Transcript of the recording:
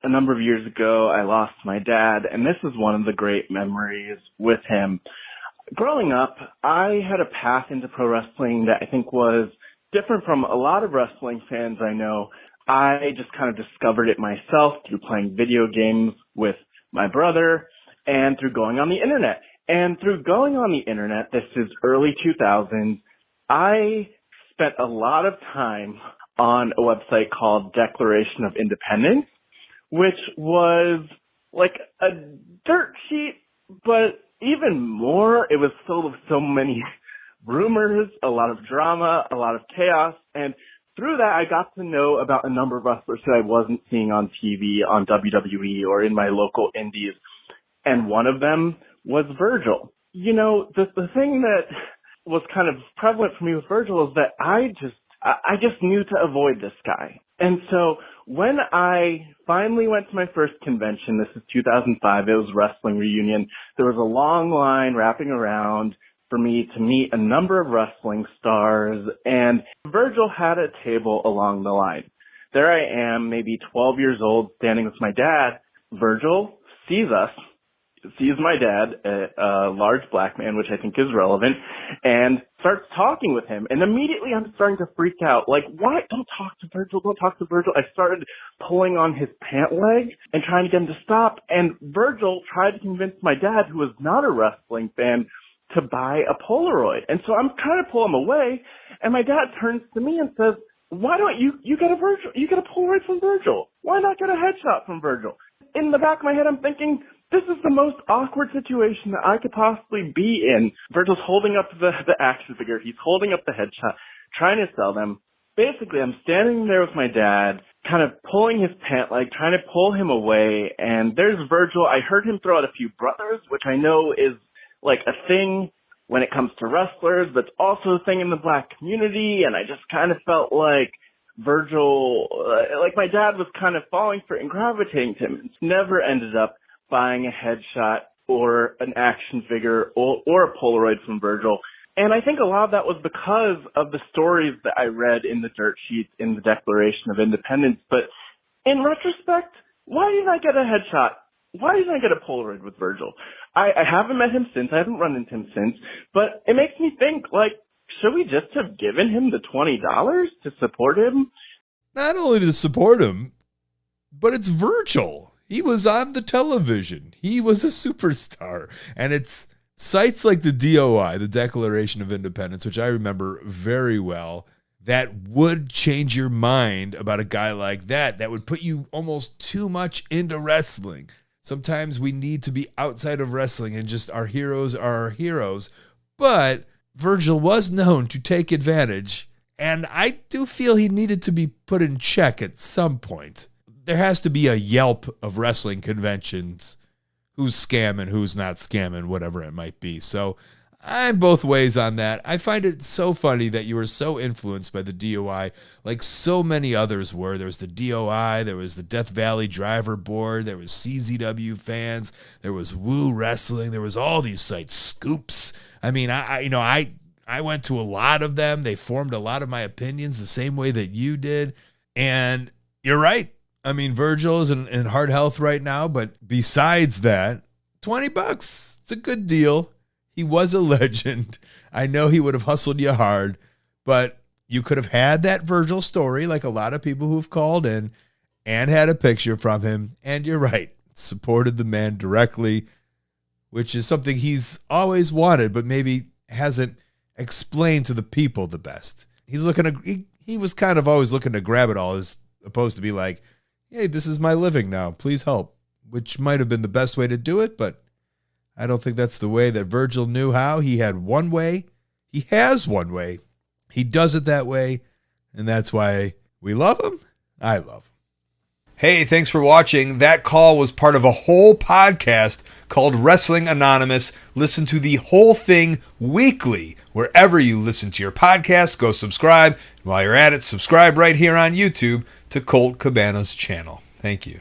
a number of years ago, I lost my dad, and this is one of the great memories with him. Growing up, I had a path into pro wrestling that I think was different from a lot of wrestling fans I know. I just kind of discovered it myself through playing video games with my brother and through going on the internet. And through going on the internet, this is early 2000s, I spent a lot of time on a website called Declaration of Independence, which was like a dirt sheet, but even more, it was filled with so many rumors, a lot of drama, a lot of chaos, and through that I got to know about a number of wrestlers that I wasn't seeing on TV, on WWE, or in my local indies, and one of them was Virgil. You know, the thing that was kind of prevalent for me with Virgil is that I just knew to avoid this guy. And so when I finally went to my first convention, this is 2005, it was Wrestling Reunion, there was a long line wrapping around for me to meet a number of wrestling stars, and Virgil had a table along the line. There I am, maybe 12 years old, standing with my dad. Virgil sees my dad, a large black man, which I think is relevant, and starts talking with him. And immediately I'm starting to freak out. Like, why? Don't talk to Virgil. Don't talk to Virgil. I started pulling on his pant leg and trying to get him to stop. And Virgil tried to convince my dad, who was not a wrestling fan, to buy a Polaroid. And so I'm trying to pull him away. And my dad turns to me and says, why don't you get a Polaroid from Virgil? Why not get a headshot from Virgil? In the back of my head, I'm thinking, this is the most awkward situation that I could possibly be in. Virgil's holding up the action figure. He's holding up the headshot, trying to sell them. Basically, I'm standing there with my dad, kind of pulling his pant leg, trying to pull him away. And there's Virgil. I heard him throw out a few brothers, which I know is like a thing when it comes to wrestlers, but it's also a thing in the black community. And I just kind of felt like Virgil, like my dad was kind of falling for it and gravitating to him. It's never ended up buying a headshot or an action figure or a Polaroid from Virgil. And I think a lot of that was because of the stories that I read in the dirt sheets in the Declaration of Independence. But in retrospect, why didn't I get a headshot? Why didn't I get a Polaroid with Virgil? I haven't met him since. I haven't run into him since. But it makes me think, like, should we just have given him the $20 to support him? Not only to support him, but it's Virgil. He was on the television. He was a superstar. And it's sites like the DOI, the Declaration of Independence, which I remember very well, that would change your mind about a guy like that. That would put you almost too much into wrestling. Sometimes we need to be outside of wrestling and just our heroes are our heroes. But Virgil was known to take advantage, and I do feel he needed to be put in check at some point. There has to be a Yelp of wrestling conventions. Who's scamming, who's not scamming, whatever it might be. So I'm both ways on that. I find it so funny that you were so influenced by the DOI like so many others were. There was the DOI, there was the Death Valley Driver Board, there was CZW Fans, there was Woo Wrestling, there was all these sites, Scoops. I mean, I went to a lot of them. They formed a lot of my opinions the same way that you did. And you're right. I mean, Virgil is in hard health right now, but besides that, $20, it's a good deal. He was a legend. I know he would have hustled you hard, but you could have had that Virgil story like a lot of people who've called in and had a picture from him. And you're right, supported the man directly, which is something he's always wanted, but maybe hasn't explained to the people the best. He's he was kind of always looking to grab it all as opposed to be like, hey, this is my living now, please help, which might have been the best way to do it, but I don't think that's the way that Virgil knew how. He had one way. He has one way. He does it that way, and that's why we love him. I love him. Hey, thanks for watching. That call was part of a whole podcast called Wrestling Anonymous. Listen to the whole thing weekly. Wherever you listen to your podcast, go subscribe. While you're at it, subscribe right here on YouTube to Colt Cabana's channel. Thank you.